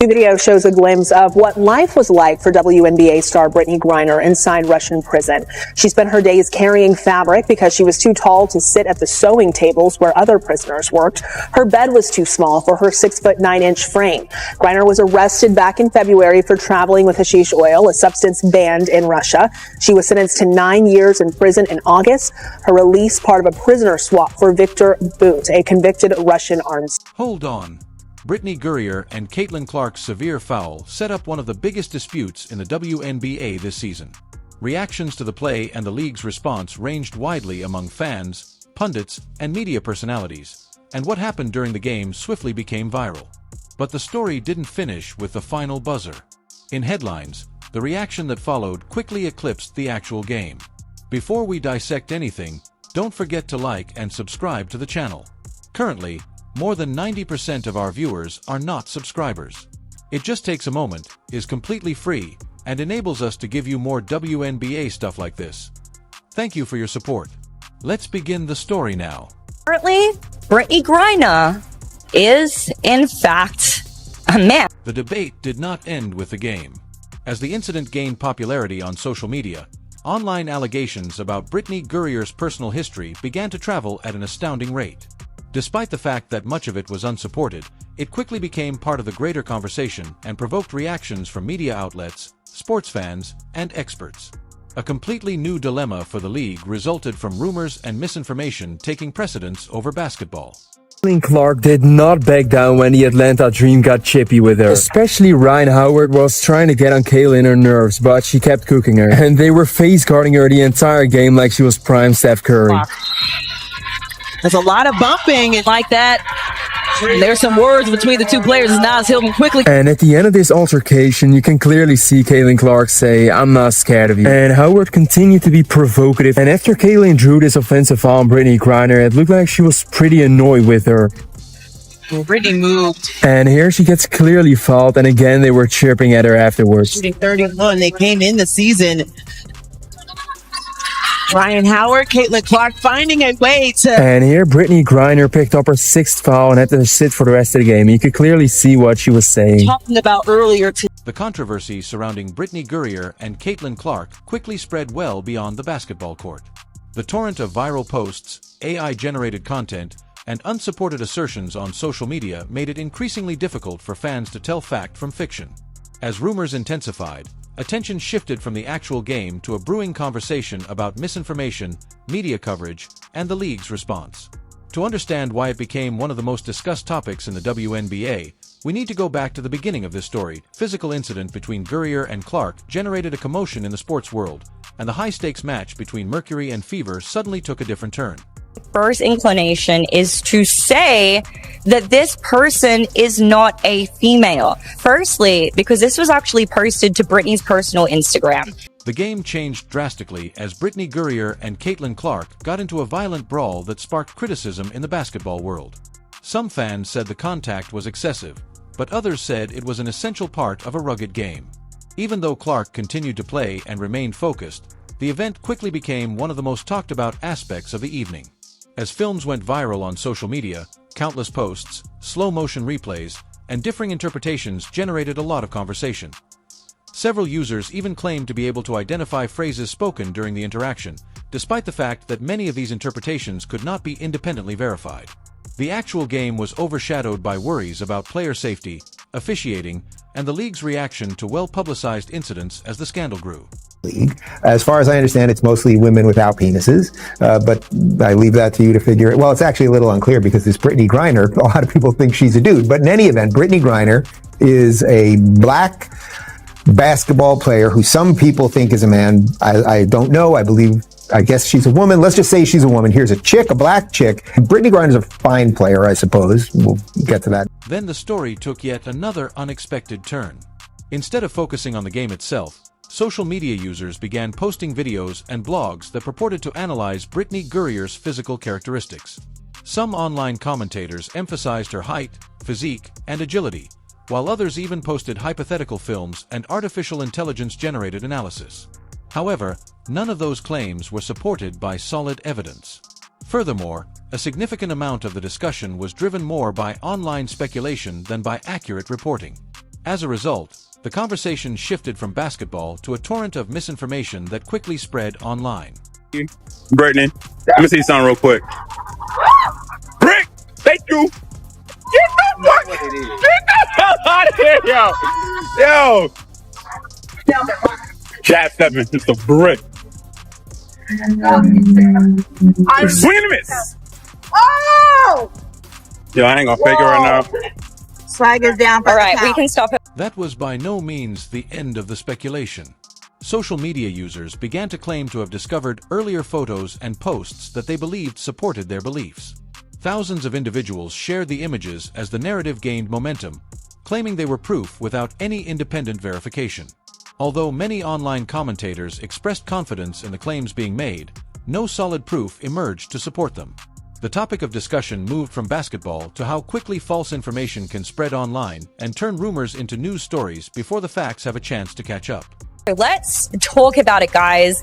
The video shows a glimpse of what life was like for WNBA star Brittney Griner inside Russian prison. She spent her days carrying fabric because she was too tall to sit at the sewing tables where other prisoners worked. Her bed was too small for her 6'9" frame. Griner was arrested back in February for traveling with hashish oil, a substance banned in Russia. She was sentenced to 9 years in prison in August. Her release part of a prisoner swap for Victor Bout, a convicted Russian arms. Hold on. Brittney Griner and Caitlin Clark's severe foul set up one of the biggest disputes in the WNBA this season. Reactions to the play and the league's response ranged widely among fans, pundits, and media personalities, and what happened during the game swiftly became viral. But the story didn't finish with the final buzzer. In headlines, the reaction that followed quickly eclipsed the actual game. Before we dissect anything, don't forget to like and subscribe to the channel. Currently, more than 90% of our viewers are not subscribers. It just takes a moment, is completely free, and enables us to give you more WNBA stuff like this. Thank you for your support. Let's begin the story now. Currently, Brittney Griner is, in fact, a man. The debate did not end with the game. As the incident gained popularity on social media, online allegations about Brittney Griner's personal history began to travel at an astounding rate. Despite the fact that much of it was unsupported, it quickly became part of the greater conversation and provoked reactions from media outlets, sports fans, and experts. A completely new dilemma for the league resulted from rumors and misinformation taking precedence over basketball. Caitlin Clark did not back down when the Atlanta Dream got chippy with her. Especially Ryan Howard was trying to get on Caitlin her nerves, but she kept cooking her. And they were face guarding her the entire game like she was prime Steph Curry. There's a lot of bumping and like that. There's some words between the two players as Nas Hilton quickly. And at the end of this altercation, you can clearly see Caitlin Clark say, "I'm not scared of you." And Howard continued to be provocative. And after Caitlin drew this offensive foul on Brittney Griner, it looked like she was pretty annoyed with her. Well, Brittney moved. And here she gets clearly fouled, and again they were chirping at her afterwards. Shooting 31, they came in the season. Ryan Howard, Caitlin Clark finding a way to... And here Brittney Griner picked up her 6th foul and had to sit for the rest of the game. You could clearly see what she was saying. Talking about earlier today. The controversy surrounding Brittney Griner and Caitlin Clark quickly spread well beyond the basketball court. The torrent of viral posts, AI-generated content, and unsupported assertions on social media made it increasingly difficult for fans to tell fact from fiction. As rumors intensified, attention shifted from the actual game to a brewing conversation about misinformation, media coverage, and the league's response. To understand why it became one of the most discussed topics in the WNBA, we need to go back to the beginning of this story. Physical incident between Griner and Clark generated a commotion in the sports world, and the high-stakes match between Mercury and Fever suddenly took a different turn. First inclination is to say that this person is not a female. Firstly, because this was actually posted to Brittney's personal Instagram. The game changed drastically as Brittney Griner and Caitlin Clark got into a violent brawl that sparked criticism in the basketball world. Some fans said the contact was excessive, but others said it was an essential part of a rugged game. Even though Clark continued to play and remained focused, the event quickly became one of the most talked about aspects of the evening. As films went viral on social media, countless posts, slow-motion replays, and differing interpretations generated a lot of conversation. Several users even claimed to be able to identify phrases spoken during the interaction, despite the fact that many of these interpretations could not be independently verified. The actual game was overshadowed by worries about player safety, officiating, and the league's reaction to well-publicized incidents as the scandal grew. As far as I understand, it's mostly women without penises, but I leave that to you to figure it. Well, it's actually a little unclear because this Brittney Griner, a lot of people think she's a dude, but in any event, Brittney Griner is a black basketball player who some people think is a man. I don't know. I guess she's a woman. Let's just say she's a woman. Here's a chick, a black chick. Brittney Griner's a fine player, I suppose. We'll get to that. Then the story took yet another unexpected turn. Instead of focusing on the game itself, social media users began posting videos and blogs that purported to analyze Brittney Griner's physical characteristics. Some online commentators emphasized her height, physique, and agility, while others even posted hypothetical films and artificial intelligence-generated analysis. However, none of those claims were supported by solid evidence. Furthermore, a significant amount of the discussion was driven more by online speculation than by accurate reporting. As a result, the conversation shifted from basketball to a torrent of misinformation that quickly spread online. Brittney, let me see something real quick. Brick, thank you. Get the hell out of here, yo. Jab stepping, it's the brick. Swing and a miss. Oh! Yo, I ain't gonna fake it right now. Swag is down for All right, the count. we can stop it. That was by no means the end of the speculation. Social media users began to claim to have discovered earlier photos and posts that they believed supported their beliefs. Thousands of individuals shared the images as the narrative gained momentum, claiming they were proof without any independent verification. Although many online commentators expressed confidence in the claims being made, no solid proof emerged to support them. The topic of discussion moved from basketball to how quickly false information can spread online and turn rumors into news stories before the facts have a chance to catch up. Let's talk about it, guys.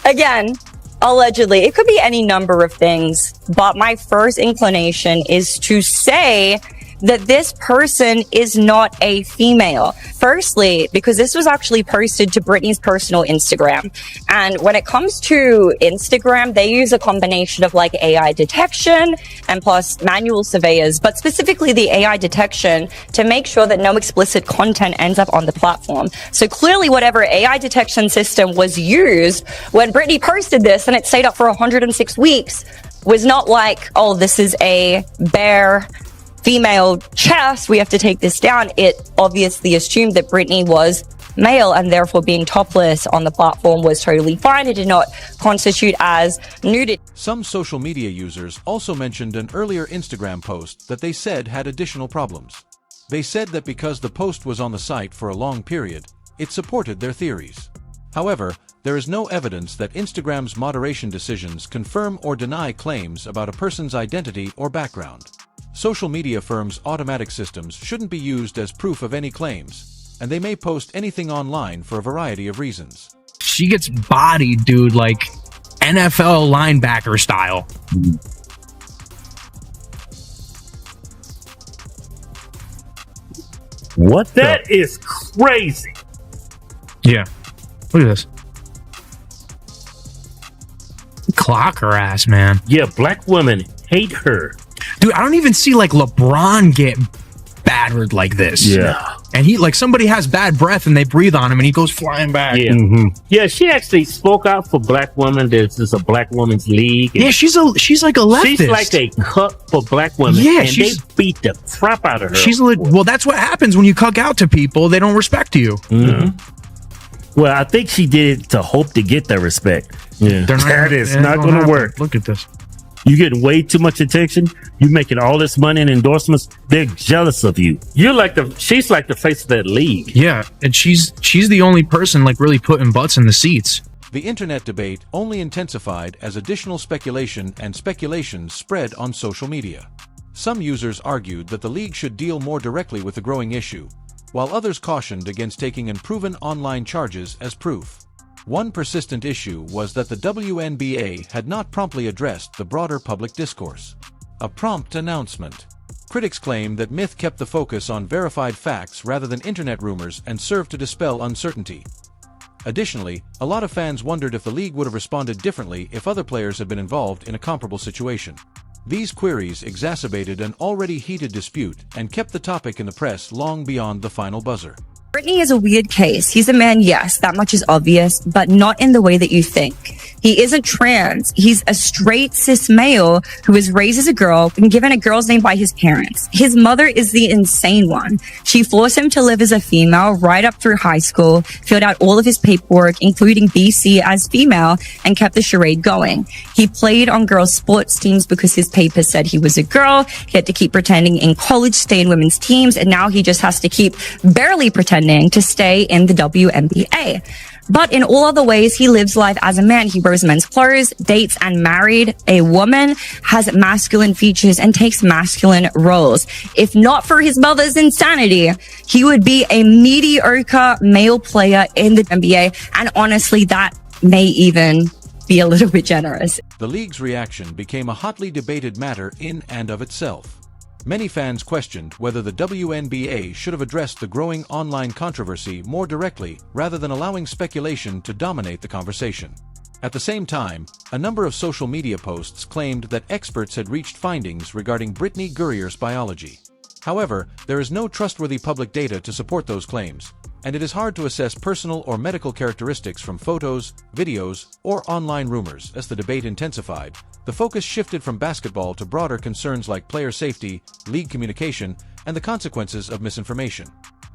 Again, allegedly, it could be any number of things, but my first inclination is to say that this person is not a female. Firstly, because this was actually posted to Brittney's personal Instagram. And when it comes to Instagram, they use a combination of like AI detection and plus manual surveyors, but specifically the AI detection to make sure that no explicit content ends up on the platform. So clearly whatever AI detection system was used when Brittney posted this and it stayed up for 106 weeks was not like, oh, this is a bare female chest, we have to take this down. It obviously assumed that Brittney was male and therefore being topless on the platform was totally fine. It did not constitute as nudity. Some social media users also mentioned an earlier Instagram post that they said had additional problems. They said that because the post was on the site for a long period, it supported their theories. However, there is no evidence that Instagram's moderation decisions confirm or deny claims about a person's identity or background. Social media firms' automatic systems shouldn't be used as proof of any claims, and they may post anything online for a variety of reasons. She gets bodied, dude, like NFL linebacker style. What? That is crazy. Yeah. Look at this. Clock her ass, man. Yeah, black women hate her. Dude, I don't even see like LeBron get battered like this. Yeah. And he like somebody has bad breath and they breathe on him and he goes flying back. Yeah. Yeah, she actually spoke out for black women. This is a black women's league. Yeah, she's like a leftist. She's like a cuck for black women. Yeah, and they beat the crap out of her. Well, that's what happens when you cuck out to people. They don't respect you. Well, I think she did it to hope to get their respect. Yeah. That is not going to work. Look at this. You getting way too much attention. You making all this money and endorsements. They're jealous of you. She's like the face of that league. Yeah, and she's the only person like really putting butts in the seats. The internet debate only intensified as additional speculation and speculation spread on social media. Some users argued that the league should deal more directly with the growing issue, while others cautioned against taking unproven online charges as proof. One persistent issue was that the WNBA had not promptly addressed the broader public discourse. A prompt announcement. Critics claim that myth kept the focus on verified facts rather than internet rumors and served to dispel uncertainty. Additionally, a lot of fans wondered if the league would have responded differently if other players had been involved in a comparable situation. These queries exacerbated an already heated dispute and kept the topic in the press long beyond the final buzzer. Brittney is a weird case. He's a man, yes, that much is obvious, but not in the way that you think. He isn't trans. He's a straight cis male who was raised as a girl and given a girl's name by his parents. His mother is the insane one. She forced him to live as a female right up through high school, filled out all of his paperwork, including BC as female, and kept the charade going. He played on girls' sports teams because his papers said he was a girl. He had to keep pretending in college, stay in women's teams, and now he just has to keep barely pretending to stay in the WNBA. But in all other ways, he lives life as a man. He wears men's clothes, dates and married a woman, has masculine features, and takes masculine roles. If not for his mother's insanity, he would be a mediocre male player in the NBA. And honestly, that may even be a little bit generous. The league's reaction became a hotly debated matter in and of itself. Many fans questioned whether the WNBA should have addressed the growing online controversy more directly rather than allowing speculation to dominate the conversation. At the same time, a number of social media posts claimed that experts had reached findings regarding Brittney Grinir's biology. However, there is no trustworthy public data to support those claims, and it is hard to assess personal or medical characteristics from photos, videos, or online rumors. As the debate intensified, the focus shifted from basketball to broader concerns like player safety, league communication, and the consequences of misinformation.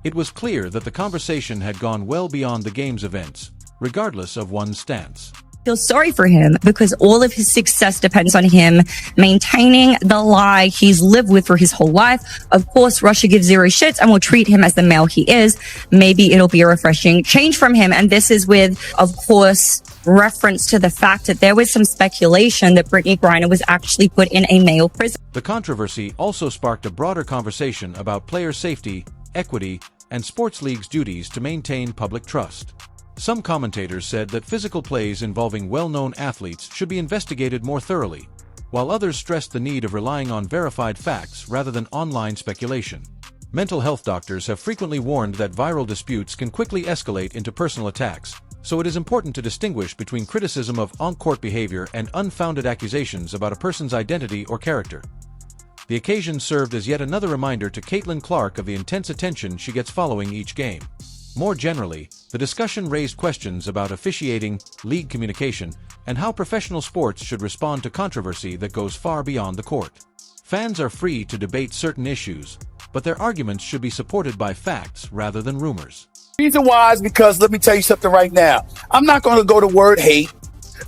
It was clear that the conversation had gone well beyond the game's events, regardless of one's stance. Feel sorry for him because all of his success depends on him maintaining the lie he's lived with for his whole life. Of course, Russia gives zero shits and will treat him as the male he is. Maybe it'll be a refreshing change from him. And this is with, of course, reference to the fact that there was some speculation that Brittney Griner was actually put in a male prison. The controversy also sparked a broader conversation about player safety, equity, and sports leagues' duties to maintain public trust. Some commentators said that physical plays involving well-known athletes should be investigated more thoroughly, while others stressed the need of relying on verified facts rather than online speculation. Mental health doctors have frequently warned that viral disputes can quickly escalate into personal attacks, so it is important to distinguish between criticism of on-court behavior and unfounded accusations about a person's identity or character. The occasion served as yet another reminder to Caitlin Clark of the intense attention she gets following each game. More generally, the discussion raised questions about officiating, league communication, and how professional sports should respond to controversy that goes far beyond the court. Fans are free to debate certain issues, but their arguments should be supported by facts rather than rumors. The reason why is because, let me tell you something right now. I'm not going to go to word hate.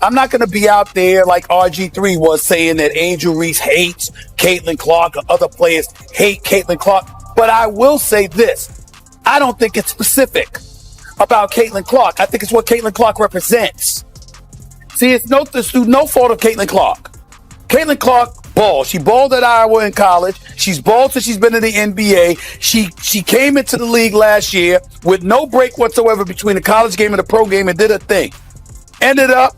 I'm not going to be out there like RG3 was saying that Angel Reese hates Caitlin Clark or other players hate Caitlin Clark. But I will say this. I don't think it's specific about Caitlin Clark. I think it's what Caitlin Clark represents. See, it's no fault of Caitlin Clark. Caitlin Clark balls. She balled at Iowa in college. She's balled since she's been in the NBA. She came into the league last year with no break whatsoever between the college game and the pro game and did her thing. Ended up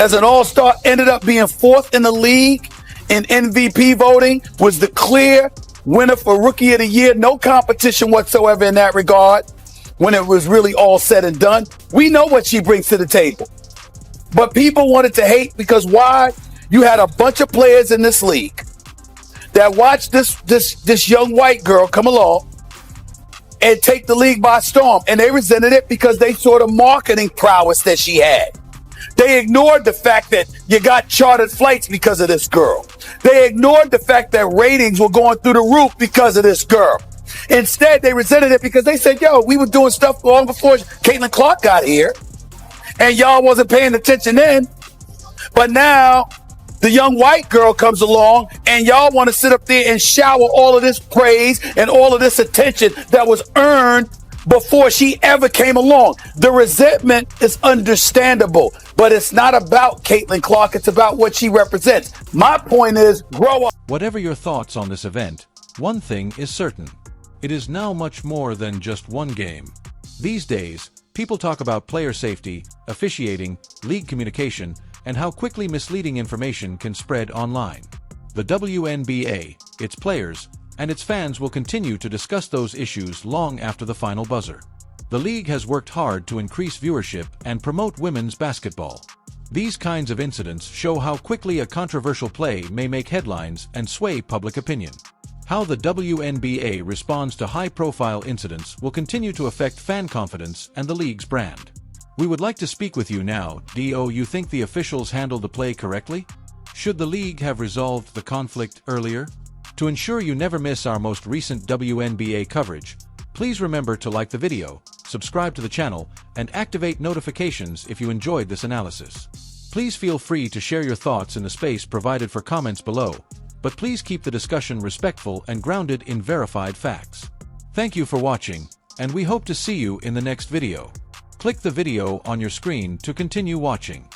as an all-star, ended up being fourth in the league in MVP voting, was the clear winner for Rookie of the Year. No competition whatsoever in that regard when it was really all said and done. We know what she brings to the table. But people wanted to hate because why? You had a bunch of players in this league that watched this young white girl come along and take the league by storm. And they resented it because they saw the marketing prowess that she had. They ignored the fact that you got chartered flights because of this girl. They ignored the fact that ratings were going through the roof because of this girl. Instead, they resented it because they said, yo, we were doing stuff long before Caitlin Clark got here, and y'all wasn't paying attention then. But now the young white girl comes along, and y'all want to sit up there and shower all of this praise and all of this attention that was earned before she ever came along. The resentment is understandable, but it's not about Caitlin Clark. It's about what she represents. My point is, grow up. Whatever your thoughts on this event, one thing is certain. It is now much more than just one game. These days, people talk about player safety, officiating, league communication, and how quickly misleading information can spread online. The WNBA, its players, and its fans will continue to discuss those issues long after the final buzzer. The league has worked hard to increase viewership and promote women's basketball. These kinds of incidents show how quickly a controversial play may make headlines and sway public opinion. How the WNBA responds to high-profile incidents will continue to affect fan confidence and the league's brand. We would like to speak with you now. Do you think the officials handled the play correctly? Should the league have resolved the conflict earlier? To ensure you never miss our most recent WNBA coverage, please remember to like the video, subscribe to the channel, and activate notifications if you enjoyed this analysis. Please feel free to share your thoughts in the space provided for comments below, but please keep the discussion respectful and grounded in verified facts. Thank you for watching, and we hope to see you in the next video. Click the video on your screen to continue watching.